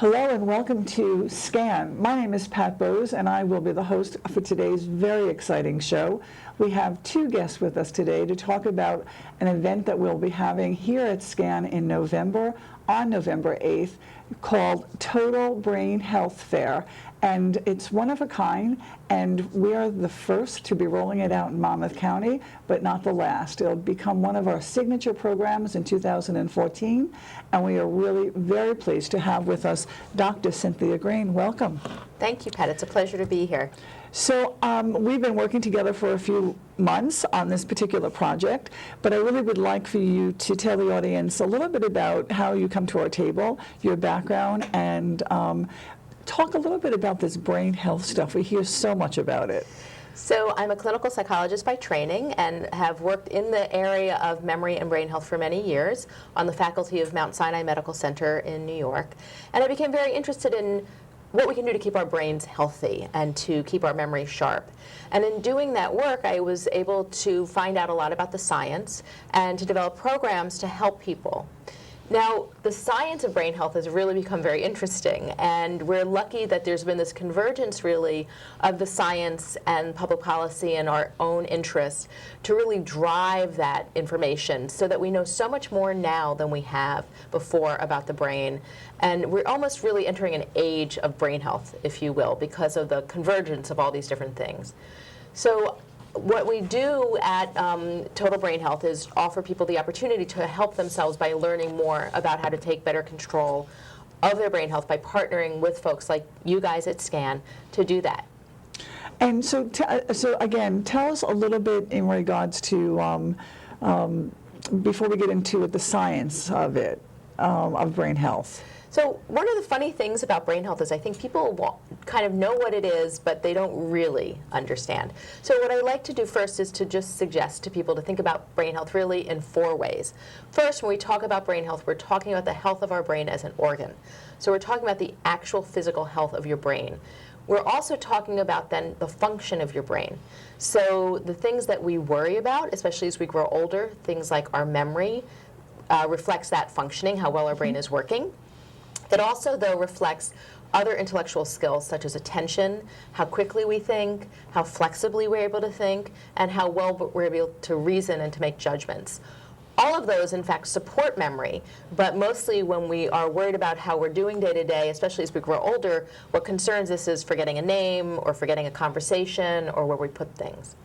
Hello and welcome to SCAN. My name is Pat Bose and I will be the host for today's very exciting show. We have two guests with us today to talk about an event that we'll be having here at SCAN in November, on November 8th, called Total Brain Health Fair. And it's one of a kind, and we're the first to be rolling it out in Monmouth County, but not the last. It'll become one of our signature programs in 2014, and we are really very pleased to have with us Dr. Cynthia Green. Welcome. Thank you, Pat. It's a pleasure to be here. So we've been working together for a few months on this particular project, but I really would like for you to tell the audience a little bit about how you come to our table, your background, and talk a little bit about this brain health stuff. We hear so much about it. So I'm a clinical psychologist by training and have worked in the area of memory and brain health for many years on the faculty of Mount Sinai Medical Center in New York. And I became very interested in what we can do to keep our brains healthy and to keep our memory sharp. And in doing that work, I was able to find out a lot about the science and to develop programs to help people. Now, the science of brain health has really become very interesting, and we're lucky that there's been this convergence, really, of the science and public policy and our own interests to really drive that information so that we know so much more now than we have before about the brain. And we're almost really entering an age of brain health, if you will, because of the convergence of all these different things. So what we do at Total Brain Health is offer people the opportunity to help themselves by learning more about how to take better control of their brain health by partnering with folks like you guys at SCAN to do that. And so, so again, tell us a little bit in regards to, before we get into the science of it, of brain health. So one of the funny things about brain health is I think people kind of know what it is, but they don't really understand. So what I like to do first is to just suggest to people to think about brain health really in four ways. First, when we talk about brain health, we're talking about the health of our brain as an organ. So we're talking about the actual physical health of your brain. We're also talking about then the function of your brain. So the things that we worry about, especially as we grow older, things like our memory, reflects that functioning, how well our brain is working. It also, though, reflects other intellectual skills such as attention, how quickly we think, how flexibly we're able to think, and how well we're able to reason and to make judgments. All of those, in fact, support memory, but mostly when we are worried about how we're doing day to day, especially as we grow older, what concerns us is forgetting a name or forgetting a conversation or where we put things.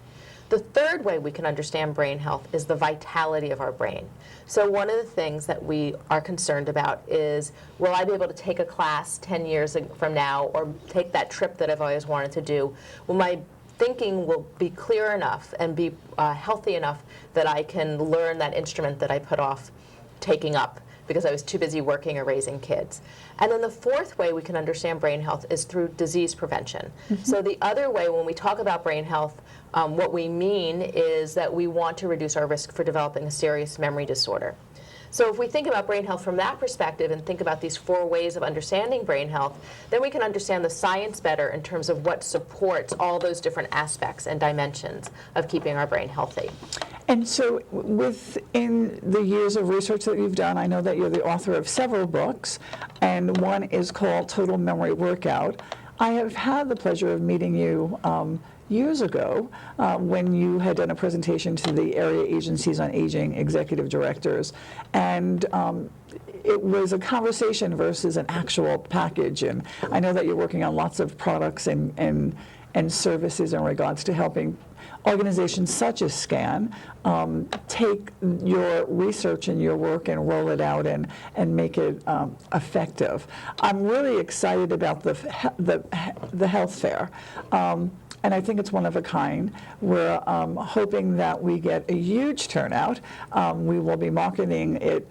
The third way we can understand brain health is the vitality of our brain. So one of the things that we are concerned about is, will I be able to take a class 10 years from now or take that trip that I've always wanted to do? Will my thinking will be clear enough and be healthy enough that I can learn that instrument that I put off taking up because I was too busy working or raising kids? And then the fourth way we can understand brain health is through disease prevention. So the other way, when we talk about brain health, what we mean is that we want to reduce our risk for developing a serious memory disorder. So if we think about brain health from that perspective and think about these four ways of understanding brain health, then we can understand the science better in terms of what supports all those different aspects and dimensions of keeping our brain healthy. And so within the years of research that you've done, I know that you're the author of several books, and one is called Total Memory Workout. I have had the pleasure of meeting you years ago when you had done a presentation to the area agencies on aging executive directors, and it was a conversation versus an actual package. And I know that you're working on lots of products and services in regards to helping organizations such as SCAN take your research and your work and roll it out and make it effective. I'm really excited about the health fair. And I think it's one of a kind. We're hoping that we get a huge turnout. We will be marketing it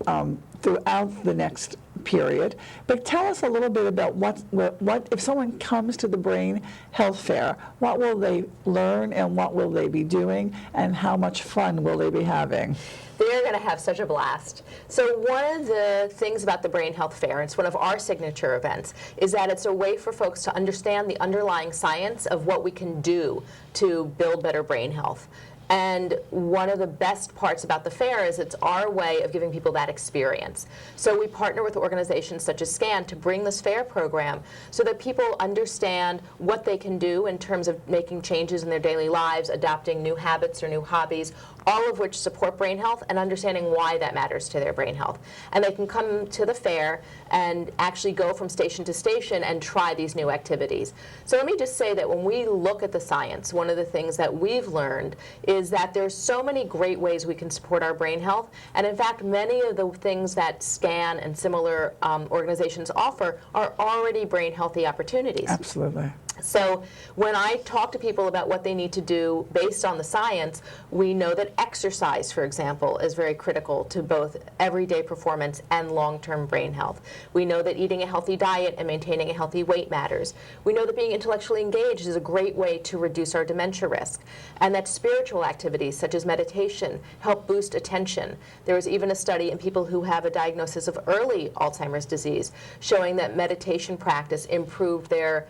throughout the next period. But tell us a little bit about what if someone comes to the Brain Health Fair, what will they learn and what will they be doing and how much fun will they be having? They're going to have such a blast. So one of the things about the Brain Health Fair, and it's one of our signature events, is that it's a way for folks to understand the underlying science of what we can do to build better brain health. And one of the best parts about the fair is it's our way of giving people that experience. So we partner with organizations such as SCAN to bring this fair program so that people understand what they can do in terms of making changes in their daily lives, adopting new habits or new hobbies, all of which support brain health, and understanding why that matters to their brain health. And they can come to the fair and actually go from station to station and try these new activities. So let me just say that when we look at the science, one of the things that we've learned is that there's so many great ways we can support our brain health. And in fact, many of the things that SCAN and similar organizations offer are already brain healthy opportunities. Absolutely. So when I talk to people about what they need to do based on the science, we know that exercise, for example, is very critical to both everyday performance and long-term brain health. We know that eating a healthy diet and maintaining a healthy weight matters. We know that being intellectually engaged is a great way to reduce our dementia risk, and that spiritual activities such as meditation help boost attention. There was even a study in people who have a diagnosis of early Alzheimer's disease showing that meditation practice improved their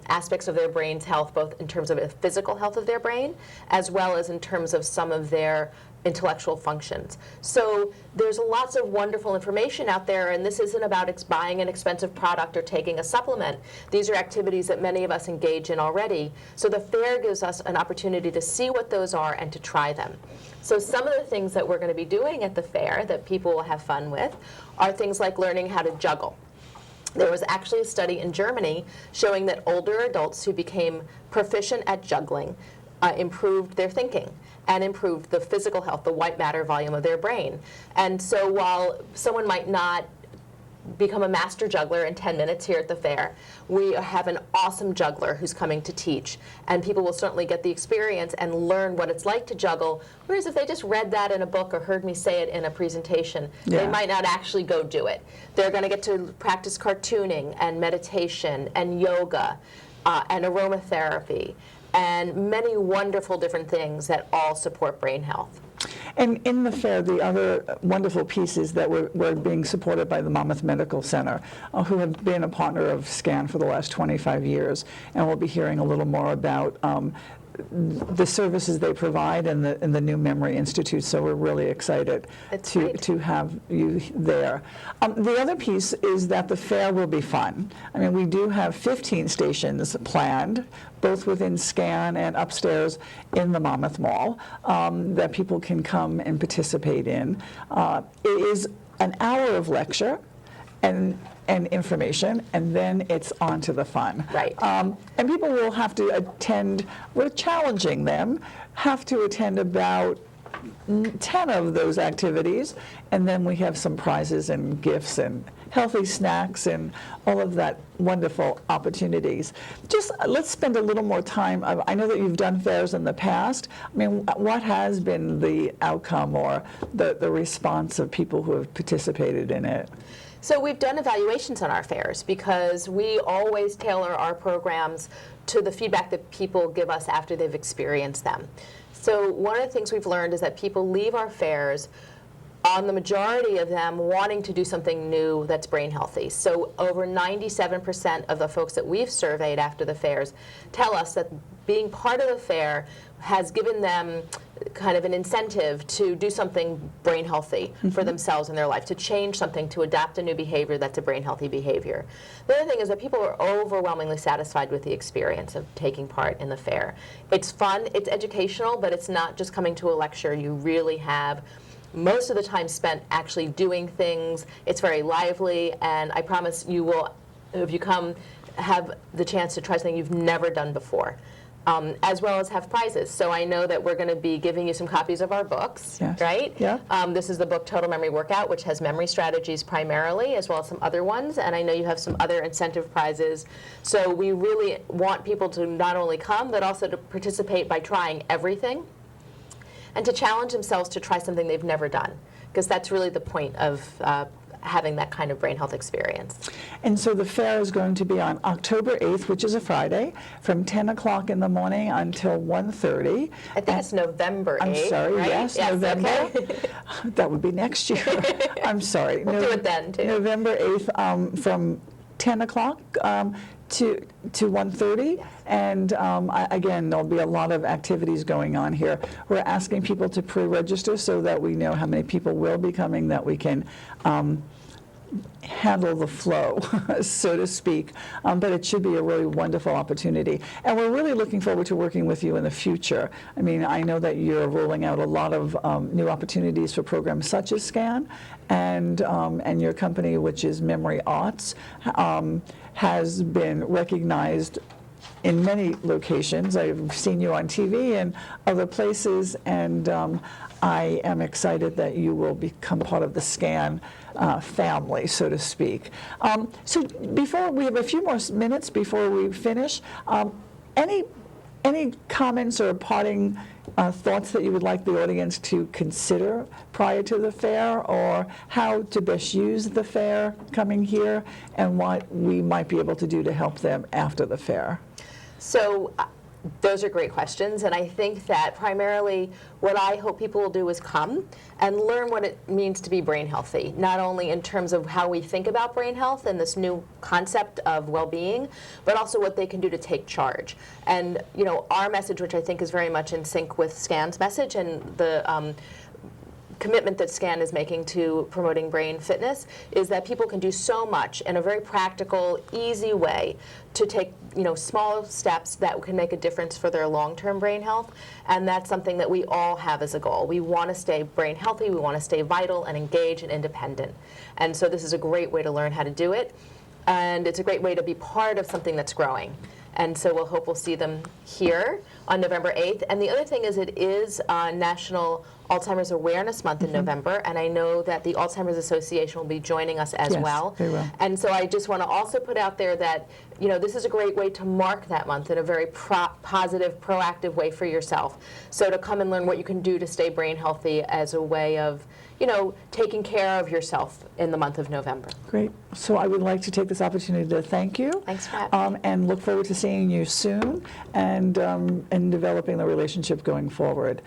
aspects of their brain's health, both in terms of the physical health of their brain, as well as in terms of some of their intellectual functions. So there's lots of wonderful information out there, and this isn't about buying an expensive product or taking a supplement. These are activities that many of us engage in already. So the fair gives us an opportunity to see what those are and to try them. So some of the things that we're going to be doing at the fair that people will have fun with are things like learning how to juggle. There was actually a study in Germany showing that older adults who became proficient at juggling improved their thinking and improved the physical health, the white matter volume of their brain. And so while someone might not become a master juggler in 10 minutes here at the fair, we have an awesome juggler who's coming to teach, and people will certainly get the experience and learn what it's like to juggle, whereas if they just read that in a book or heard me say it in a presentation, they might not actually go do it. They're going to get to practice cartooning and meditation and yoga and aromatherapy and many wonderful different things that all support brain health. And in the fair, the other wonderful piece is that we're being supported by the Monmouth Medical Center, who have been a partner of SCAN for the last 25 years. And we'll be hearing a little more about the services they provide and the New Memory Institute. So we're really excited to have you there. The other piece is that the fair will be fun. I mean, we do have 15 stations planned, both within SCAN and upstairs in the Monmouth Mall, that people can come and participate in. It is an hour of lecture and information, and then it's on to the fun. Right. And people will have to attend, we're challenging them, have to attend about 10 of those activities, and then we have some prizes and gifts and healthy snacks and all of that wonderful opportunities. Just let's spend a little more time. I know that you've done fairs in the past. I mean, what has been the outcome or the response of people who have participated in it? So we've done evaluations on our fairs because we always tailor our programs to the feedback that people give us after they've experienced them. So one of the things we've learned is that people leave our fairs, on the majority of them, wanting to do something new that's brain healthy. So over 97% of the folks that we've surveyed after the fairs tell us that being part of the fair has given them kind of an incentive to do something brain healthy for themselves in their life, to change something, to adapt a new behavior that's a brain healthy behavior. The other thing is that people are overwhelmingly satisfied with the experience of taking part in the fair. It's fun, it's educational, but it's not just coming to a lecture. You really have most of the time spent actually doing things. It's very lively, and I promise you will, if you come, have the chance to try something you've never done before. As well as have prizes. So I know that we're going to be giving you some copies of our books, right? Yeah. This is the book Total Memory Workout, which has memory strategies primarily, as well as some other ones. And I know you have some other incentive prizes. So we really want people to not only come, but also to participate by trying everything and to challenge themselves to try something they've never done, because that's really the point of having that kind of brain health experience. And so the fair is going to be on October 8th, which is a Friday, from 10 o'clock in the morning until 1:30. I think it's November 8th, I'm sorry, right? yes, November. Okay. That would be next year. I'm sorry. We'll do it then, too. November 8th from 10 o'clock to 1:30. Yes. And again, there'll be a lot of activities going on here. We're asking people to pre-register so that we know how many people will be coming, that we can handle the flow, so to speak. But it should be a really wonderful opportunity. And we're really looking forward to working with you in the future. I mean, I know that you're rolling out a lot of new opportunities for programs such as SCAN, and your company, which is Memory Arts, has been recognized in many locations. I've seen you on TV and other places, and I am excited that you will become part of the SCAN family, so to speak. So before, we have a few more minutes before we finish. Any comments or parting thoughts that you would like the audience to consider prior to the fair, or how to best use the fair coming here, and what we might be able to do to help them after the fair? So those are great questions, and I think that primarily what I hope people will do is come and learn what it means to be brain healthy, not only in terms of how we think about brain health and this new concept of well-being, but also what they can do to take charge. And you know, our message, which I think is very much in sync with SCAN's message and the commitment that SCAN is making to promoting brain fitness, is that people can do so much in a very practical, easy way to take, you know, small steps that can make a difference for their long-term brain health. And that's something that we all have as a goal. We want to stay brain healthy, we want to stay vital and engaged and independent. And so this is a great way to learn how to do it, and it's a great way to be part of something that's growing. And so we'll hope we'll see them here on November 8th. And the other thing is, it is National Alzheimer's Awareness Month in November, and I know that the Alzheimer's Association will be joining us as Yes, well. they will. And so I just want to also put out there that, you know, this is a great way to mark that month in a very positive, proactive way for yourself. So to come and learn what you can do to stay brain healthy as a way of, you know, taking care of yourself in the month of November. Great. So I would like to take this opportunity to thank you. Thanks for having me. And look forward to seeing you soon, and developing the relationship going forward.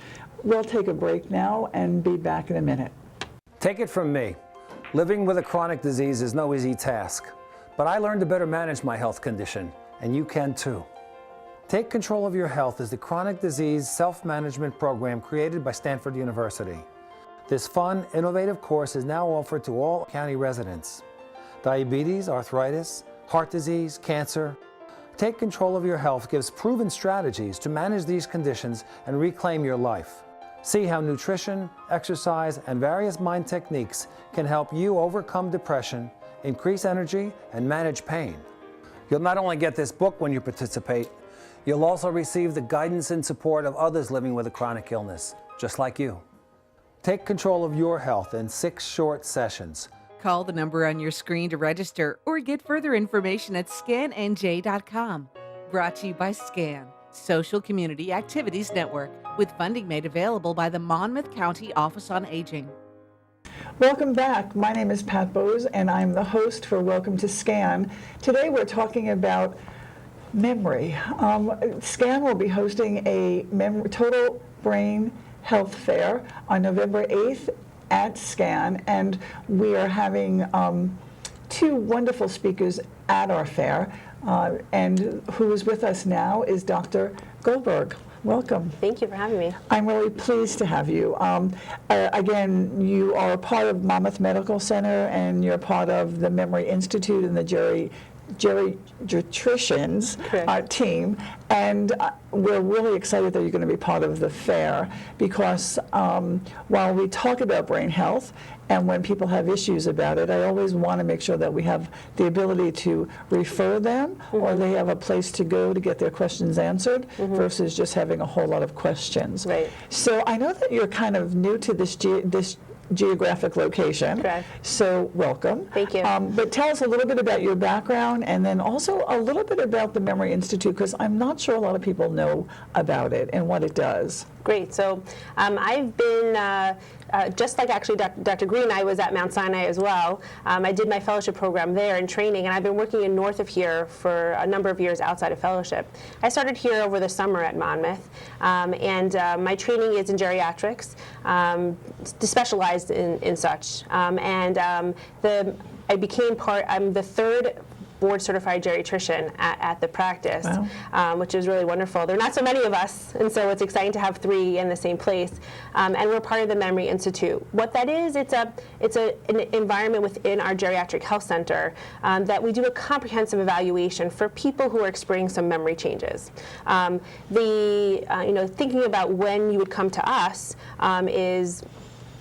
We'll take a break now and be back in a minute. Take it from me. Living with a chronic disease is no easy task, but I learned to better manage my health condition, and you can too. Take Control of Your Health is the chronic disease self-management program created by Stanford University. This fun, innovative course is now offered to all county residents. Diabetes, arthritis, heart disease, cancer. Take Control of Your Health gives proven strategies to manage these conditions and reclaim your life. See how nutrition, exercise, and various mind techniques can help you overcome depression, increase energy, and manage pain. You'll not only get this book when you participate, you'll also receive the guidance and support of others living with a chronic illness, just like you. Take control of your health in 6 short sessions. Call the number on your screen to register or get further information at scannj.com. Brought to you by SCAN, Social Community Activities Network, with funding made available by the Monmouth County Office on Aging. Welcome back. My name is Pat Bose, and I'm the host for Welcome to SCAN. Today we're talking about memory. SCAN will be hosting a Total Brain Health Fair on November 8th at SCAN, and we are having 2 wonderful speakers at our fair, and who is with us now is Dr. Goldberg. Welcome. Thank you for having me. I'm really pleased to have you. Again, you are a part of Monmouth Medical Center, and you're part of the Memory Institute and the geriatricians team, and we're really excited that you're going to be part of the fair, because while we talk about brain health, and when people have issues about it, I always want to make sure that we have the ability to refer them, or they have a place to go to get their questions answered, versus just having a whole lot of questions. Right. So I know that you're kind of new to this geographic location. Correct. So welcome. Thank you. But tell us a little bit about your background, and then also a little bit about the Memory Institute, because I'm not sure a lot of people know about it and what it does. Great. So I've been, just like actually Dr. Green, I was at Mount Sinai as well. I did my fellowship program there in training, and I've been working in north of here for a number of years outside of fellowship. I started here over the summer at Monmouth, and my training is in geriatrics, specialized in such. I became I'm the third board certified geriatrician at the practice, Wow. which is really wonderful. There are not so many of us, and so it's exciting to have 3 in the same place. And we're part of the Memory Institute. What that is, it's an environment within our geriatric health center that we do a comprehensive evaluation for people who are experiencing some memory changes. Thinking about when you would come to us is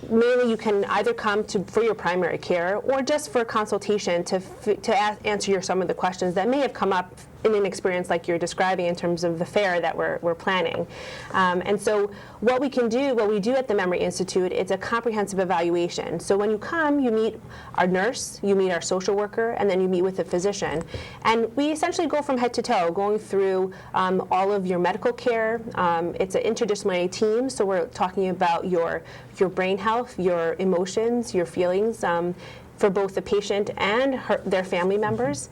mainly you can either come for your primary care or just for a consultation to answer some of the questions that may have come up in an experience like you're describing in terms of the fair that we're planning. And so what we do at the Memory Institute, it's a comprehensive evaluation. So when you come, you meet our nurse, you meet our social worker, and then you meet with a physician. And we essentially go from head to toe, going through all of your medical care. It's an interdisciplinary team, so we're talking about your brain health, your emotions, your feelings, for both the patient and their family members,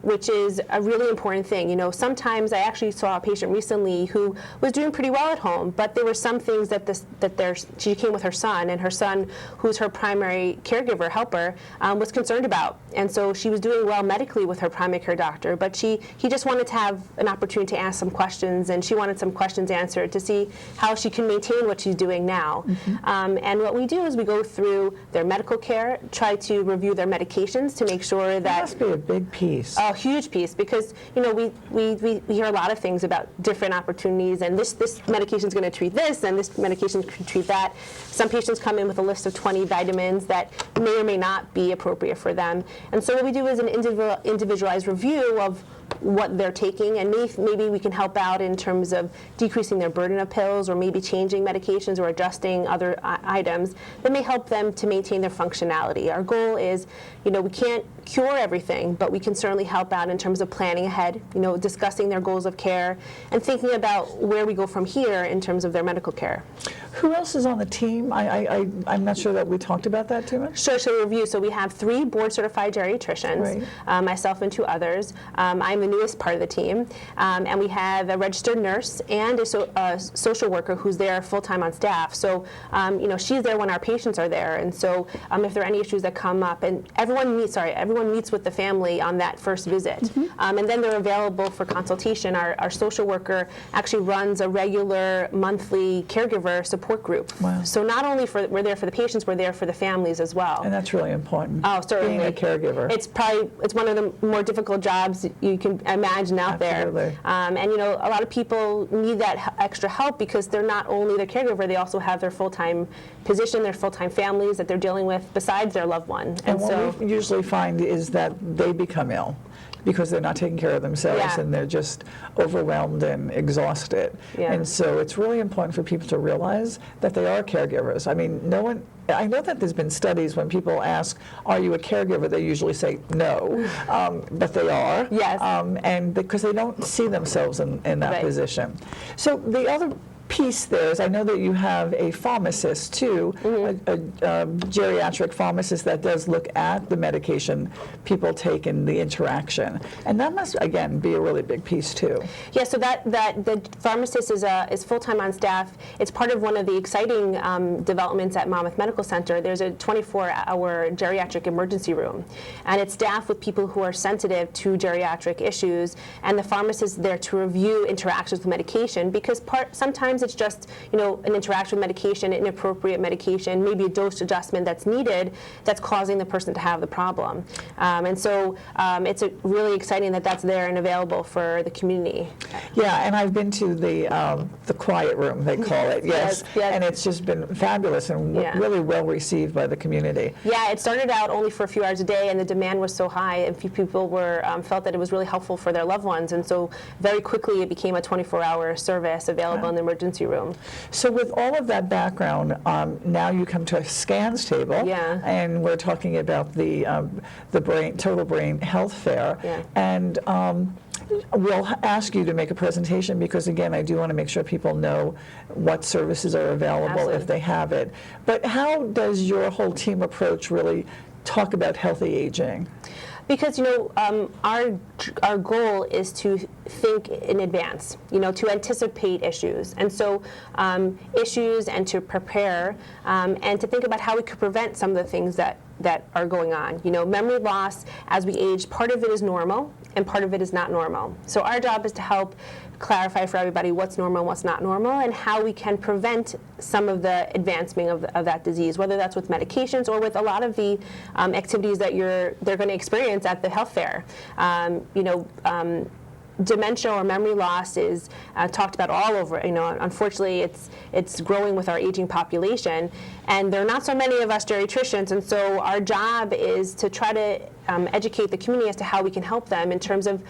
which is a really important thing. Sometimes I actually saw a patient recently who was doing pretty well at home, but there were some things she came with her son, and her son, who's her primary caregiver helper, was concerned about. And so she was doing well medically with her primary care doctor, but he just wanted to have an opportunity to ask some questions, and she wanted some questions answered to see how she can maintain what she's doing now. And what we do is we go through their medical care, try to review their medications to make sure that... That must be a big piece. A huge piece, because we hear a lot of things about different opportunities, and this medication is going to treat this, and this medication can treat that. Some patients come in with a list of 20 vitamins that may or may not be appropriate for them. And so what we do is an individualized review of what they're taking, and maybe we can help out in terms of decreasing their burden of pills, or maybe changing medications or adjusting other items that may help them to maintain their functionality. Our goal is, we can't cure everything, but we can certainly help out in terms of planning ahead, discussing their goals of care, and thinking about where we go from here in terms of their medical care. Who else is on the team? I'm not sure that we talked about that too much. Sure, so review. So we have 3 board-certified geriatricians, myself and 2 others. I'm the newest part of the team, and we have a registered nurse and a social worker who's there full-time on staff. So, she's there when our patients are there, and so if there are any issues that come up, and everyone meets with the family on that first visit, and then they're available for consultation. Our social worker actually runs a regular monthly caregiver support group. Wow. So not only we're there for the patients, we're there for the families as well. And that's really important. Oh, certainly. Being a caregiver. It's one of the more difficult jobs you can imagine out Absolutely. there. And a lot of people need that extra help because they're not only their caregiver, they also have their full-time position, their full-time families that they're dealing with besides their loved one. And what we usually find is that they become ill because they're not taking care of themselves, and they're just overwhelmed and exhausted. And so it's really important for people to realize that they are caregivers. I mean, I know that there's been studies when people ask, are you a caregiver? They usually say no, but they are. Yes. And because they don't see themselves in that position. So the other piece there is, I know that you have a pharmacist too, a geriatric pharmacist that does look at the medication people take and the interaction, and that must again be a really big piece too. Yeah, so that the pharmacist is full-time on staff. It's part of one of the exciting developments at Monmouth Medical Center. There's a 24-hour geriatric emergency room, and it's staffed with people who are sensitive to geriatric issues, and the pharmacist is there to review interactions with medication, because sometimes it's just an interaction with medication, inappropriate medication, maybe a dose adjustment that's needed that's causing the person to have the problem. And so it's really exciting that that's there and available for the community. Yeah, and I've been to the quiet room, they call it, yes. And it's just been fabulous and really well received by the community. Yeah, it started out only for a few hours a day, and the demand was so high, and people felt that it was really helpful for their loved ones, and so very quickly it became a 24-hour service available in the emergency room. So with all of that background, now you come to a scans table, and we're talking about the total brain health fair, and we'll ask you to make a presentation because, again, I do want to make sure people know what services are available if they have it. But how does your whole team approach really talk about healthy aging? Because our goal is to think in advance, to anticipate issues, and so issues, and to prepare, and to think about how we could prevent some of the things that that are going on. You know, memory loss as we age, part of it is normal and part of it is not normal. So our job is to help clarify for everybody what's normal and what's not normal, and how we can prevent some of the advancement of that disease, whether that's with medications or with a lot of the activities that they're going to experience at the health fair. Dementia or memory loss is talked about all over. You know, unfortunately, it's growing with our aging population, and there are not so many of us geriatricians, and so our job is to try to educate the community as to how we can help them in terms of,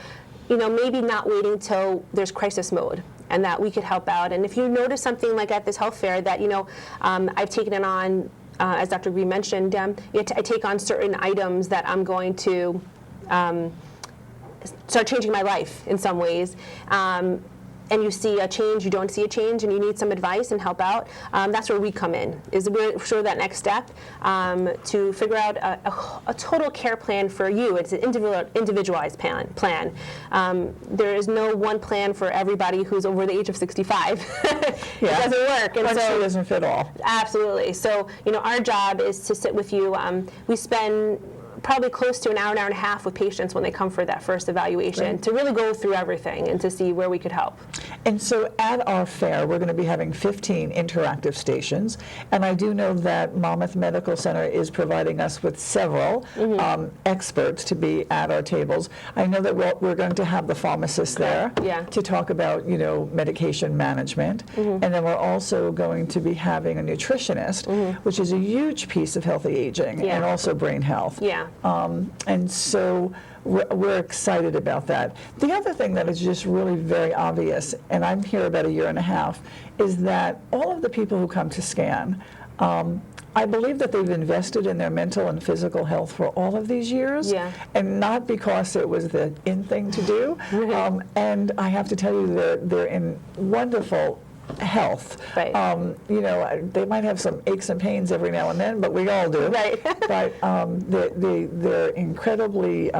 you know, maybe not waiting till there's crisis mode, and that we could help out. And if you notice something like at this health fair that, you know, I've taken it on, as Dr. Green mentioned, I take on certain items that I'm going to start changing my life in some ways. And you see a change, you don't see a change, and you need some advice and help out, that's where we come in, is we're sort of that next step to figure out a total care plan for you. It's an individualized plan. There is no one plan for everybody who's over the age of 65. It doesn't work. And One shoe doesn't fit all. Absolutely. So, you know, our job is to sit with you. We spend probably close to an hour and a half with patients when they come for that first evaluation, to really go through everything and to see where we could help. And so at our fair, we're going to be having 15 interactive stations, and I do know that Monmouth Medical Center is providing us with several experts to be at our tables. I know that we're going to have the pharmacist there to talk about, you know, medication management, and then we're also going to be having a nutritionist, which is a huge piece of healthy aging and also brain health. And so we're excited about that. The other thing that is just really very obvious, and I'm here about a year and a half, is that all of the people who come to SCAN, I believe that they've invested in their mental and physical health for all of these years, and not because it was the in thing to do. And I have to tell you that they're in wonderful health. You know, they might have some aches and pains every now and then, but we all do. But they're incredibly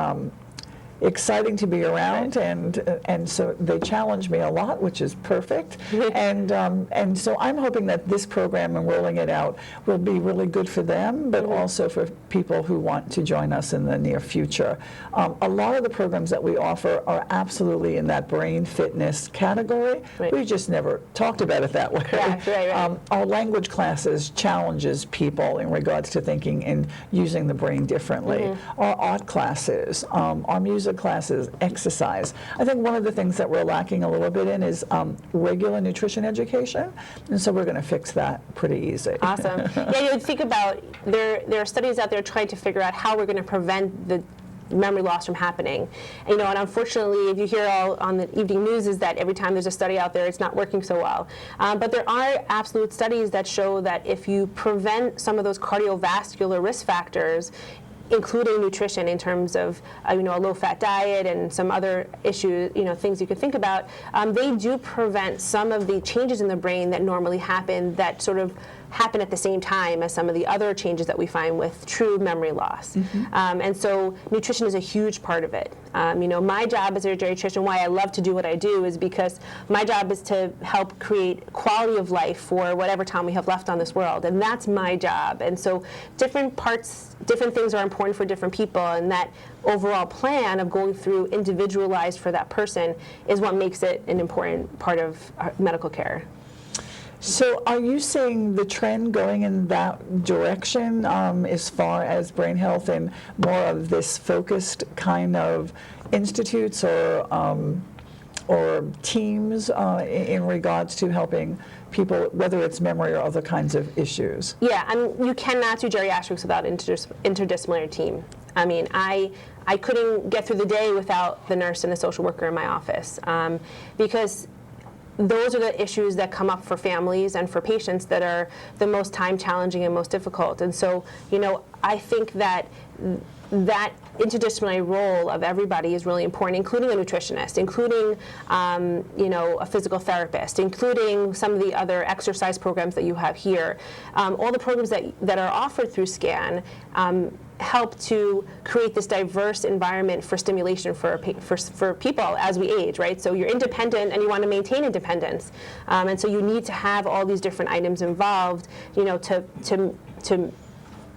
exciting to be around, and so they challenge me a lot, which is perfect. And so I'm hoping that this program and rolling it out will be really good for them, but also for people who want to join us in the near future. A lot of the programs that we offer are absolutely in that brain fitness category. We just never talked about it that way. Our language classes challenges people in regards to thinking and using the brain differently. Our art classes, our music classes, exercise. I think one of the things that we're lacking a little bit in is regular nutrition education, and so we're going to fix that pretty easy. Awesome. You would think about, there are studies out there trying to figure out how we're going to prevent the memory loss from happening. And, you know, and unfortunately, if you hear all on the evening news, is that every time there's a study out there, it's not working so well. But there are absolute studies that show that if you prevent some of those cardiovascular risk factors, including nutrition in terms of you know, a low-fat diet and some other issues, you know, things you could think about, they do prevent some of the changes in the brain that normally happen, that sort of happen at the same time as some of the other changes that we find with true memory loss. And so nutrition is a huge part of it. You know, my job as a geriatrician, why I love to do what I do, is because my job is to help create quality of life for whatever time we have left on this world, and that's my job. And so different things are important for different people, and that overall plan of going through individualized for that person is what makes it an important part of medical care. So are you seeing the trend going in that direction as far as brain health and more of this focused kind of institutes or teams in regards to helping people, whether it's memory or other kinds of issues? Yeah, I mean, you cannot do geriatrics without an interdisciplinary team. I mean, I couldn't get through the day without the nurse and the social worker in my office, because those are the issues that come up for families and for patients that are the most time challenging and most difficult. And so, you know, I think that that interdisciplinary role of everybody is really important, including a nutritionist, including you know, a physical therapist, including some of the other exercise programs that you have here. All the programs that are offered through SCAN help to create this diverse environment for stimulation for people as we age, right? So you're independent and you want to maintain independence, and so you need to have all these different items involved, you know, to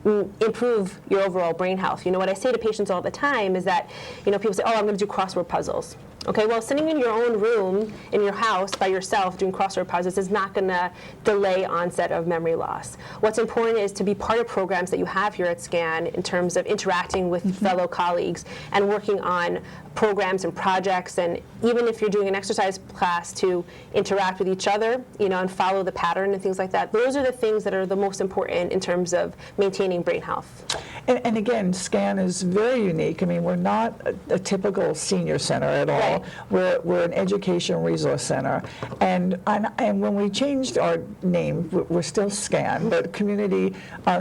improve your overall brain health. What I say to patients all the time is that, people say, oh, I'm going to do crossword puzzles. Okay, well, sitting in your own room in your house by yourself doing crossword puzzles is not going to delay onset of memory loss. What's important is to be part of programs that you have here at SCAN in terms of interacting with fellow colleagues and working on programs and projects, and even if you're doing an exercise class, to interact with each other, and follow the pattern and things like that. Those are the things that are the most important in terms of maintaining brain health. And again, SCAN is very unique. I mean, we're not a typical senior center at all. Right. We're an education resource center. And when we changed our name, we're still SCAN, but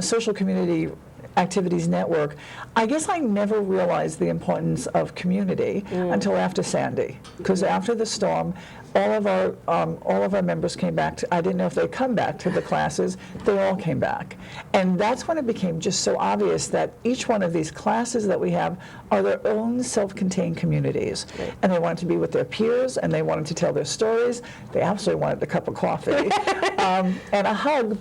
Social Community Activities Network, I guess I never realized the importance of community until after Sandy. Because after the storm, all of our members came back. I didn't know if they'd come back to the classes. They all came back. And that's when it became just so obvious that each one of these classes that we have are their own self-contained communities. Right. And they wanted to be with their peers, and they wanted to tell their stories. They absolutely wanted a cup of coffee and a hug.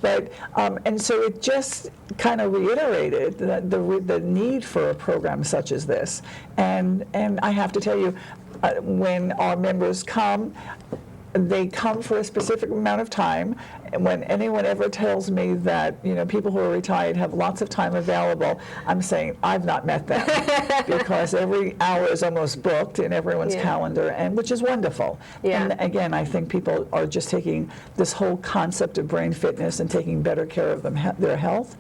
And so it just kind of reiterated the need for a program such as this. And I have to tell you, when our members come, they come for a specific amount of time. And when anyone ever tells me that people who are retired have lots of time available, I'm saying I've not met them because every hour is almost booked in everyone's calendar, and which is wonderful. Yeah. And again, I think people are just taking this whole concept of brain fitness and taking better care of their health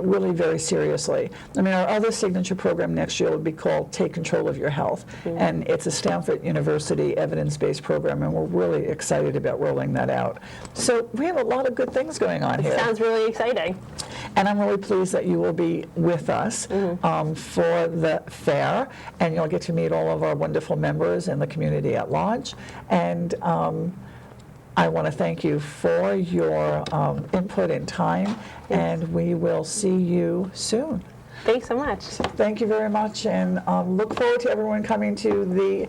really very seriously. I mean, our other signature program next year will be called Take Control of Your Health, and it's a Stanford University evidence-based program, and we're really excited about rolling that out. So we have a lot of good things going on here. Sounds really exciting. And I'm really pleased that you will be with us for the fair, and you'll get to meet all of our wonderful members and the community at large. And I want to thank you for your input and time, and we will see you soon. Thanks so much. Thank you very much, and look forward to everyone coming to the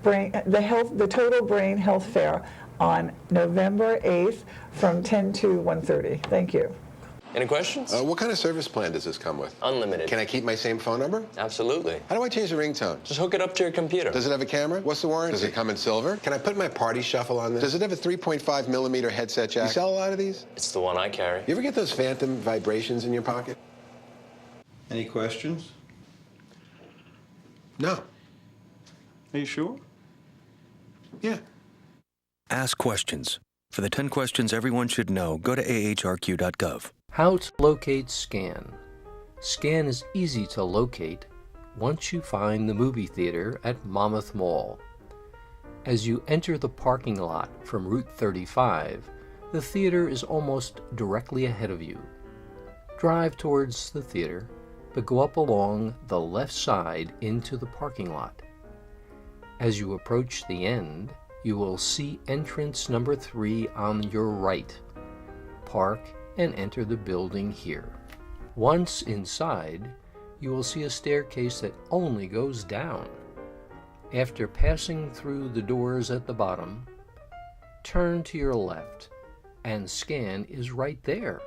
the Total Brain Health Fair on November 8th from 10 to 1:30. Thank you. Any questions? What kind of service plan does this come with? Unlimited. Can I keep my same phone number? Absolutely. How do I change the ringtone? Just hook it up to your computer. Does it have a camera? What's the warranty? Does it come in silver? Can I put my party shuffle on this? Does it have a 3.5 millimeter headset jack? You sell a lot of these? It's the one I carry. You ever get those phantom vibrations in your pocket? Any questions? No. Are you sure? Yeah. Ask questions. For the 10 questions everyone should know, go to ahrq.gov. How to locate SCAN. SCAN is easy to locate once you find the movie theater at Monmouth Mall. As you enter the parking lot from Route 35, the theater is almost directly ahead of you. Drive towards the theater, but go up along the left side into the parking lot. As you approach the end, you will see entrance number 3 on your right. Park and enter the building here. Once inside, you will see a staircase that only goes down. After passing through the doors at the bottom, turn to your left, and SCAN is right there.